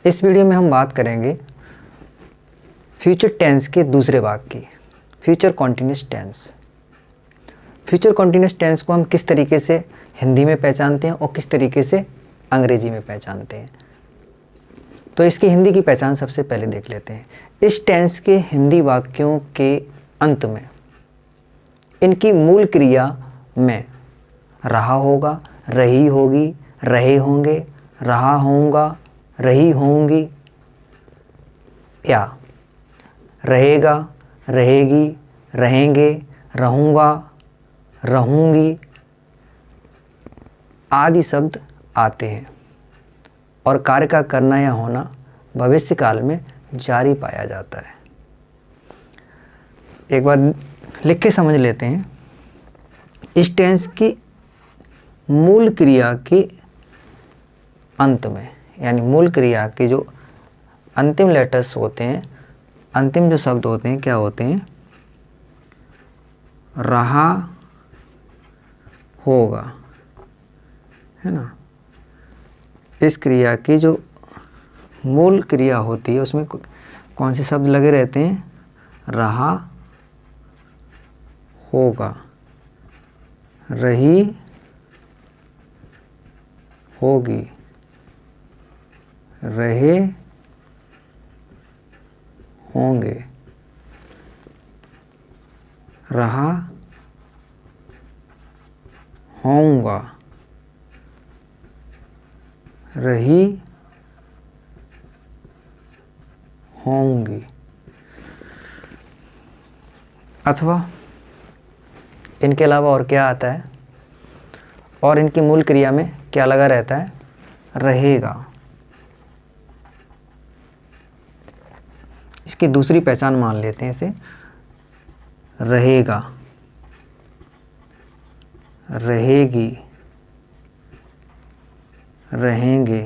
इस वीडियो में हम बात करेंगे फ्यूचर टेंस के दूसरे भाग की, future continuous tense. Future continuous tense को हम किस तरीके से हिंदी में पहचानते हैं और किस तरीके से अंग्रेजी में पहचानते हैं। तो इसकी हिंदी की पहचान सबसे पहले देख लेते हैं। इस टेंस के हिंदी वाक्यों के अंत में इनकी मूल क्रिया में रहा होगा, रही होगी, रहे होंगे, रहा होऊंगा, रही होंगी या रहेगा, रहेगी, रहेंगे, रहूँगा, रहूँगी आदि शब्द आते हैं और कार्य का करना या होना भविष्य काल में जारी पाया जाता है। एक बार लिख के समझ लेते हैं। इस टेंस की मूल क्रिया के अंत में, यानी मूल क्रिया के जो अंतिम लेटर्स होते हैं, अंतिम जो शब्द होते हैं, क्या होते हैं? रहा होगा, है ना। इस क्रिया की जो मूल क्रिया होती है उसमें कौन से शब्द लगे रहते हैं? रहा होगा, रही होगी, रहे होंगे, रहा होऊंगा, रही होंगी। अथवा इनके अलावा और क्या आता है? और इनकी मूल क्रिया में क्या लगा रहता है? रहेगा। इसकी दूसरी पहचान मान लेते हैं इसे। रहेगा, रहेगी, रहेंगे,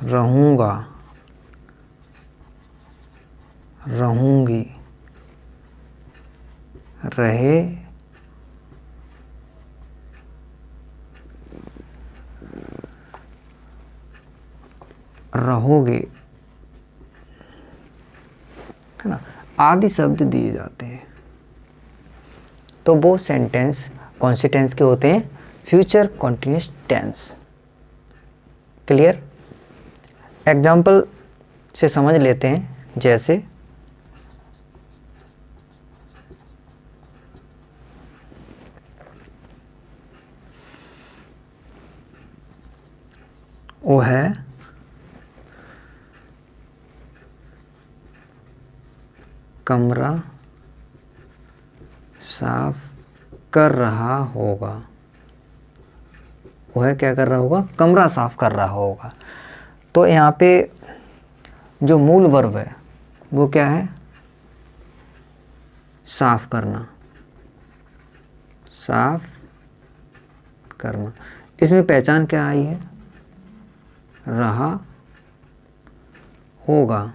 रहूँगा, रहूँगी, रहे रहोगे, है ना, आदि शब्द दिए जाते हैं। तो वो सेंटेंस कौन से टेंस के होते हैं? Future continuous tense. Clear? Example से समझ लेते हैं। जैसे वो है कमरा साफ कर रहा होगा। वो है क्या कर रहा होगा? कमरा साफ कर रहा होगा। तो यहाँ पे जो मूल वर्ब है वो क्या है? साफ करना, साफ करना। इसमें पहचान क्या आई है? रहा होगा।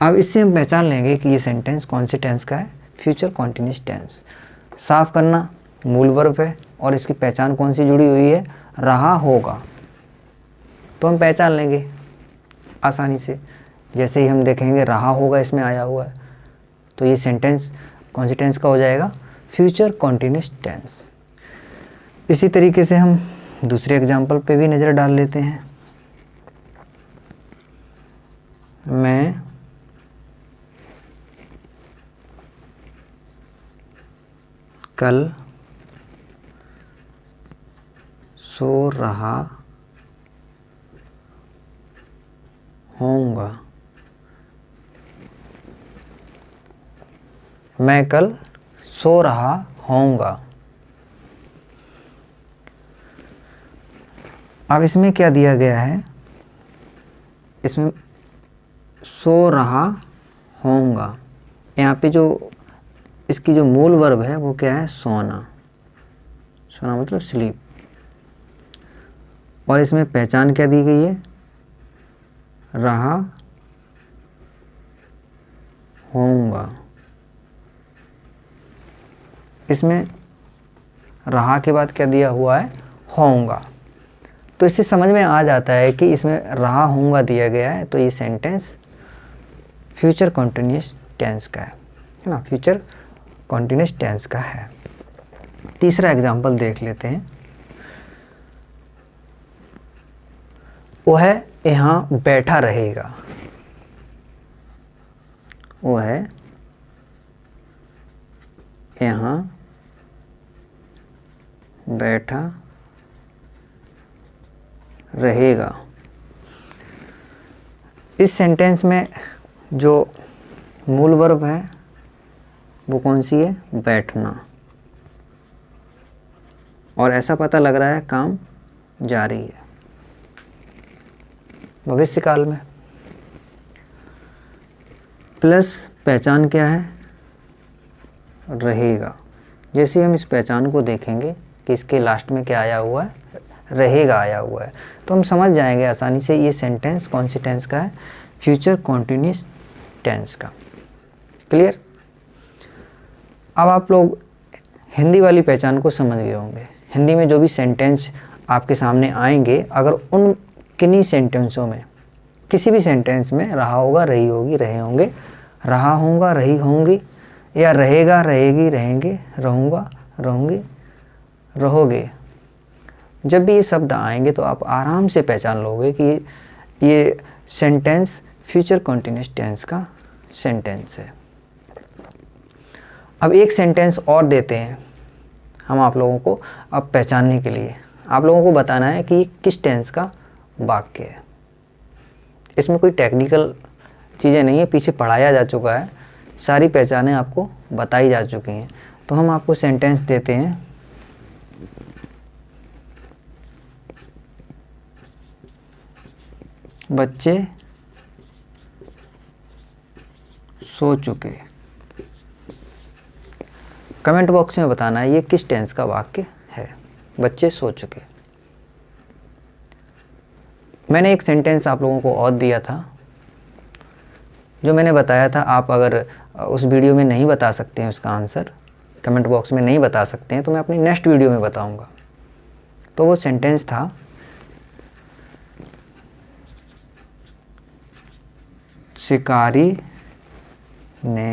अब इससे हम पहचान लेंगे कि ये सेंटेंस कौन से टेंस का है? Future continuous tense. साफ करना मूल वर्ब है और इसकी पहचान कौन सी जुड़ी हुई है? रहा होगा। तो हम पहचान लेंगे आसानी से। जैसे ही हम देखेंगे रहा होगा इसमें आया हुआ है, तो ये सेंटेंस कौन सी टेंस का हो जाएगा? Future continuous tense. इसी तरीके से हम दूसरे एग्जाम्पल पे भी नज़र डाल लेते हैं। मैं कल सो रहा होऊंगा। मैं कल सो रहा होऊंगा। अब इसमें क्या दिया गया है? इसमें सो रहा होऊंगा। यहाँ पे जो इसकी जो मूल वर्ब है वो क्या है? सोना। सोना मतलब स्लीप। और इसमें पहचान क्या दी गई है? रहा होऊंगा। इसमें रहा के बाद क्या दिया हुआ है, होऊंगा। तो इससे समझ में आ जाता है कि इसमें रहा होऊंगा दिया गया है, तो ये सेंटेंस फ्यूचर कॉन्टिन्यूस टेंस का है ना, फ्यूचर कॉन्टिन्यूस टेंस का है। तीसरा एग्जाम्पल देख लेते हैं। वह यहाँ बैठा रहेगा, वह यहाँ बैठा रहेगा। इस सेंटेंस में जो मूल वर्ब है वो कौन सी है, बैठना, और ऐसा पता लग रहा है काम जारी है भविष्य काल में। प्लस पहचान क्या है, रहेगा। जैसे हम इस पहचान को देखेंगे कि इसके लास्ट में क्या आया हुआ है, रहेगा आया हुआ है, तो हम समझ जाएंगे आसानी से ये सेंटेंस कौन सी टेंस का है, फ्यूचर कॉन्टिन्यूस टेंस का। क्लियर। अब आप लोग हिंदी वाली पहचान को समझ गए होंगे। हिंदी में जो भी सेंटेंस आपके सामने आएंगे, अगर उन किन्हीं सेंटेंसों में किसी भी सेंटेंस में रहा होगा, रही होगी, रहे होंगे, रहा होगा, रही होंगी, या रहेगा, रहेगी, रहेंगे, रहूँगा, रहूँगी, रहोगे, जब भी ये शब्द आएंगे तो आप आराम से पहचान लोगे कि ये सेंटेंस फ्यूचर कॉन्टिन्यूस टेंस का सेंटेंस है। अब एक सेंटेंस और देते हैं हम आप लोगों को, अब पहचानने के लिए आप लोगों को बताना है कि ये किस टेंस का वाक्य है। इसमें कोई टेक्निकल चीज़ें नहीं है, पीछे पढ़ाया जा चुका है, सारी पहचानें आपको बताई जा चुकी हैं। तो हम आपको सेंटेंस देते हैं, बच्चे सो चुके। कमेंट बॉक्स में बताना है ये किस टेंस का वाक्य है, बच्चे सो चुके। मैंने एक सेंटेंस आप लोगों को और दिया था, जो मैंने बताया था, आप अगर उस वीडियो में नहीं बता सकते हैं उसका आंसर, कमेंट बॉक्स में नहीं बता सकते हैं, तो मैं अपनी नेक्स्ट वीडियो में बताऊंगा। तो वो सेंटेंस था, शिकारी ने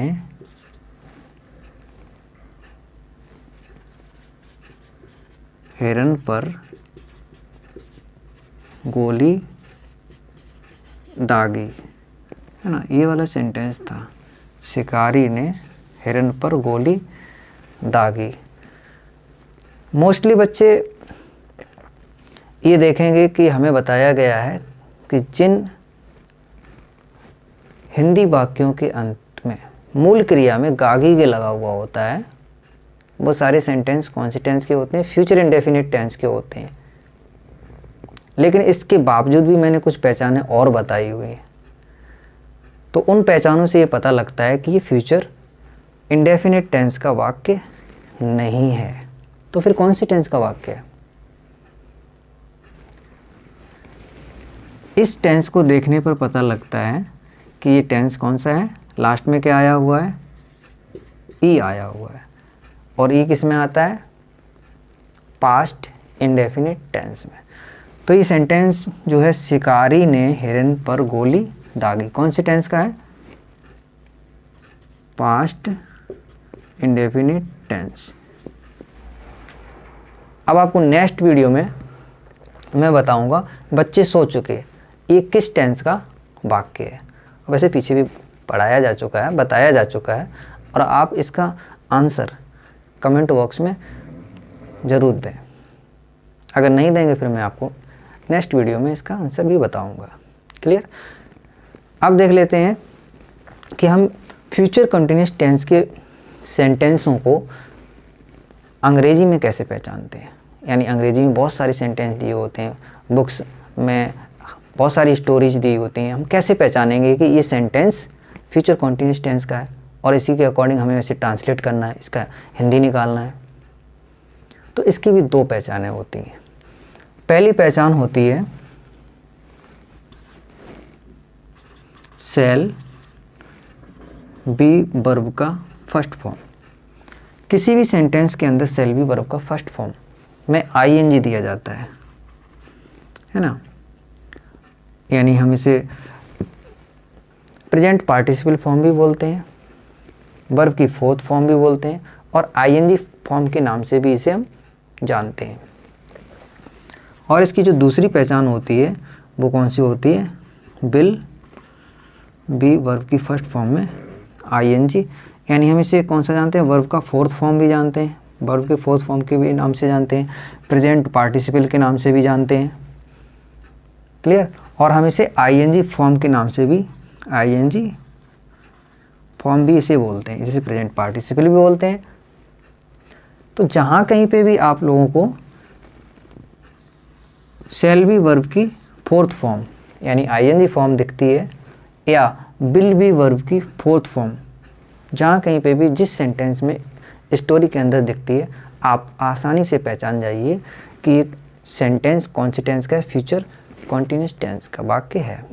हिरन पर गोली दागी, है ना, ये वाला सेंटेंस था, शिकारी ने हिरन पर गोली दागी। मोस्टली बच्चे ये देखेंगे कि हमें बताया गया है कि जिन हिंदी वाक्यों के अंत में मूल क्रिया में गागी के लगा हुआ होता है, वो सारे सेंटेंस कौन से टेंस के होते हैं, फ्यूचर इंडेफिनिट टेंस के होते हैं। लेकिन इसके बावजूद भी मैंने कुछ पहचानें और बताई हुई हैं, तो उन पहचानों से ये पता लगता है कि ये फ्यूचर इंडेफिनिट टेंस का वाक्य नहीं है। तो फिर कौन से टेंस का वाक्य है? इस टेंस को देखने पर पता लगता है कि ये टेंस कौन सा है, लास्ट में क्या आया हुआ है, ई आया हुआ है, और ई किस में आता है, पास्ट इंडेफिनिट टेंस में। तो ये सेंटेंस जो है, शिकारी ने हिरन पर गोली दागी, कौन से टेंस का है, पास्ट इंडेफिनिट टेंस। अब आपको नेक्स्ट वीडियो में मैं बताऊंगा बच्चे सो चुके, ये किस टेंस का वाक्य है। वैसे पीछे भी पढ़ाया जा चुका है, बताया जा चुका है, और आप इसका आंसर कमेंट बॉक्स में ज़रूर दें। अगर नहीं देंगे फिर मैं आपको नेक्स्ट वीडियो में इसका आंसर भी बताऊंगा। क्लियर। अब देख लेते हैं कि हम फ्यूचर कंटिन्यूअस टेंस के सेंटेंसों को अंग्रेजी में कैसे पहचानते हैं। यानी अंग्रेजी में बहुत सारे सेंटेंस दिए होते हैं, बुक्स में बहुत सारी स्टोरीज दी होती हैं, हम कैसे पहचानेंगे कि ये सेंटेंस फ्यूचर कंटिन्यूअस टेंस का है, और इसी के अकॉर्डिंग हमें इसे ट्रांसलेट करना है, इसका हिंदी निकालना है। तो इसकी भी दो पहचानें होती हैं। पहली पहचान होती है सेल बी वर्ब का फर्स्ट फॉर्म। किसी भी सेंटेंस के अंदर शैल बी वर्ब का फर्स्ट फॉर्म में आईएनजी दिया जाता है ना, यानी हम इसे प्रेजेंट पार्टिसिपल फॉर्म भी बोलते हैं, वर्ब की फोर्थ फॉर्म भी बोलते हैं, और आईएनजी फॉर्म के नाम से भी इसे हम जानते हैं। और इसकी जो दूसरी पहचान होती है वो कौन सी होती है, विल बी वर्ब की फर्स्ट फॉर्म में आईएनजी, यानी हम इसे कौन सा जानते हैं, वर्ब का फोर्थ फॉर्म भी जानते हैं, वर्ब के फोर्थ फॉर्म के भी नाम से जानते हैं, प्रेजेंट पार्टिसिपल के नाम से भी जानते हैं। क्लियर। और हम इसे आईएनजी फॉर्म के नाम से भी, आईएनजी फॉर्म भी इसे बोलते हैं, जिसे प्रेजेंट पार्टिसिपल भी बोलते हैं। तो जहाँ कहीं पे भी आप लोगों को शैल बी वर्ब की फोर्थ फॉर्म यानी आईएनजी फॉर्म दिखती है, या विल बी वर्ब की फोर्थ फॉर्म जहाँ कहीं पे भी जिस सेंटेंस में स्टोरी के अंदर दिखती है, आप आसानी से पहचान जाइए कि एक सेंटेंस कौन से टेंस का है, फ्यूचर कॉन्टिन्यूस टेंस का वाक्य है,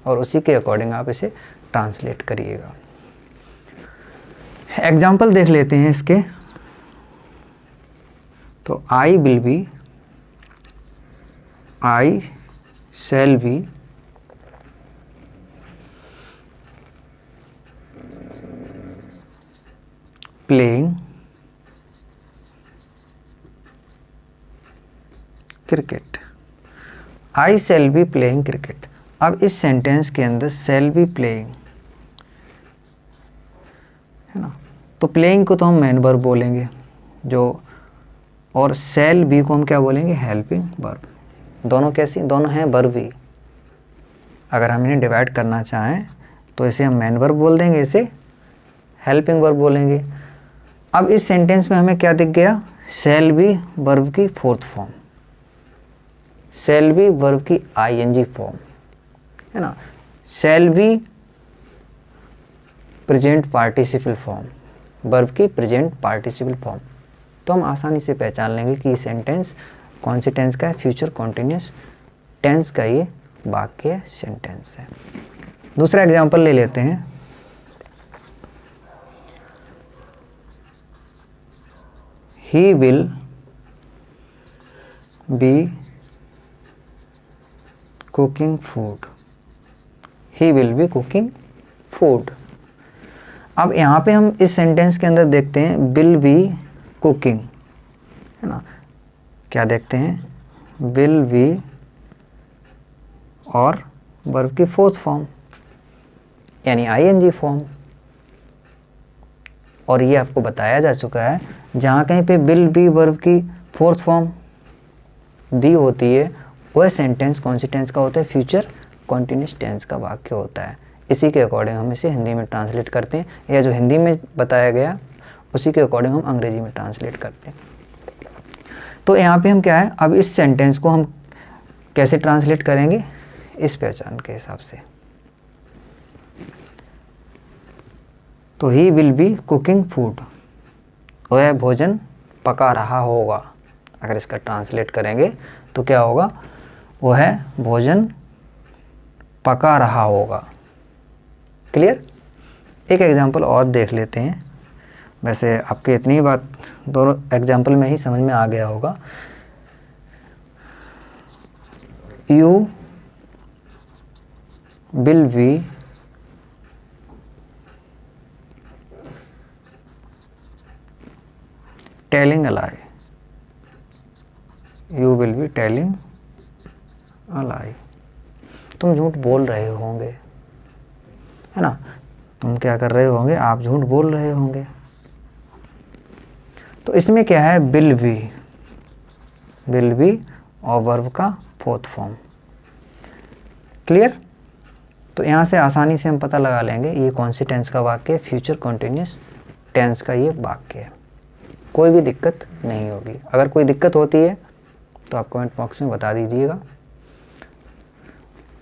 और उसी के अकॉर्डिंग आप इसे ट्रांसलेट करिएगा। एग्जाम्पल देख लेते हैं इसके। तो I will be, I shall be playing cricket, I shall be playing cricket. अब इस सेंटेंस के अंदर शैल बी प्लेइंग है ना, तो प्लेइंग को तो हम मेन वर्ब बोलेंगे जो, और शैल बी को हम क्या बोलेंगे, हेल्पिंग वर्ब। दोनों कैसी, दोनों हैं वर्ब ही। अगर हम इन्हें डिवाइड करना चाहें तो इसे हम मेन वर्ब बोल देंगे, इसे हेल्पिंग वर्ब बोलेंगे। अब इस सेंटेंस में हमें क्या दिख गया, शैल बी वर्ब की fourth form, shall be verb की आईएनजी फॉर्म है ना, shall be present participle form, verb की प्रेजेंट पार्टिसिपल फॉर्म। तो हम आसानी से पहचान लेंगे कि ये सेंटेंस कौन से टेंस का है, फ्यूचर कॉन्टिन्यूस टेंस का ये वाक्य सेंटेंस है। दूसरा एग्जांपल ले लेते हैं। He will be cooking food, he will be cooking food. अब यहाँ पे हम इस सेंटेंस के अंदर देखते हैं विल बी कुकिंग है ना, क्या देखते हैं, विल बी और वर्ब की फोर्थ फॉर्म यानी आईएनजी फॉर्म। और ये आपको बताया जा चुका है, जहाँ कहीं पे विल बी वर्ब की फोर्थ फॉर्म दी होती है वह सेंटेंस कौन सी टेंस का होता है, फ्यूचर कॉन्टिन्यूस टेंस का वाक्य होता है। इसी के अकॉर्डिंग हम इसे हिंदी में ट्रांसलेट करते हैं, या जो हिंदी में बताया गया उसी के अकॉर्डिंग हम अंग्रेजी में ट्रांसलेट करते हैं। तो यहाँ पे हम क्या है, अब इस सेंटेंस को हम कैसे ट्रांसलेट करेंगे, इस पहचान के हिसाब से। तो he will be cooking food, वह भोजन पका रहा होगा। अगर इसका ट्रांसलेट करेंगे तो क्या होगा, वह भोजन पका रहा होगा। क्लियर। एक एग्जांपल और देख लेते हैं। वैसे आपके इतनी ही बात दोनों एग्जांपल में ही समझ में आ गया होगा। You will be telling a lie, you will be telling a lie. तुम झूठ बोल रहे होंगे है ना, तुम क्या कर रहे होंगे, आप झूठ बोल रहे होंगे। तो इसमें क्या है, विल बी और वर्ब का फोर्थ फॉर्म। क्लियर। तो यहाँ से आसानी से हम पता लगा लेंगे ये कौन सी टेंस का वाक्य है, फ्यूचर कॉन्टिन्यूस टेंस का ये वाक्य है। कोई भी दिक्कत नहीं होगी। अगर कोई दिक्कत होती है तो आप कमेंट बॉक्स में बता दीजिएगा।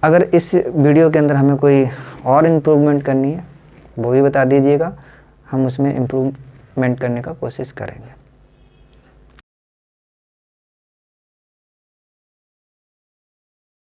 अगर इस वीडियो के अंदर हमें कोई और इम्प्रूवमेंट करनी है वो भी बता दीजिएगा, हम उसमें इम्प्रूवमेंट करने का कोशिश करेंगे।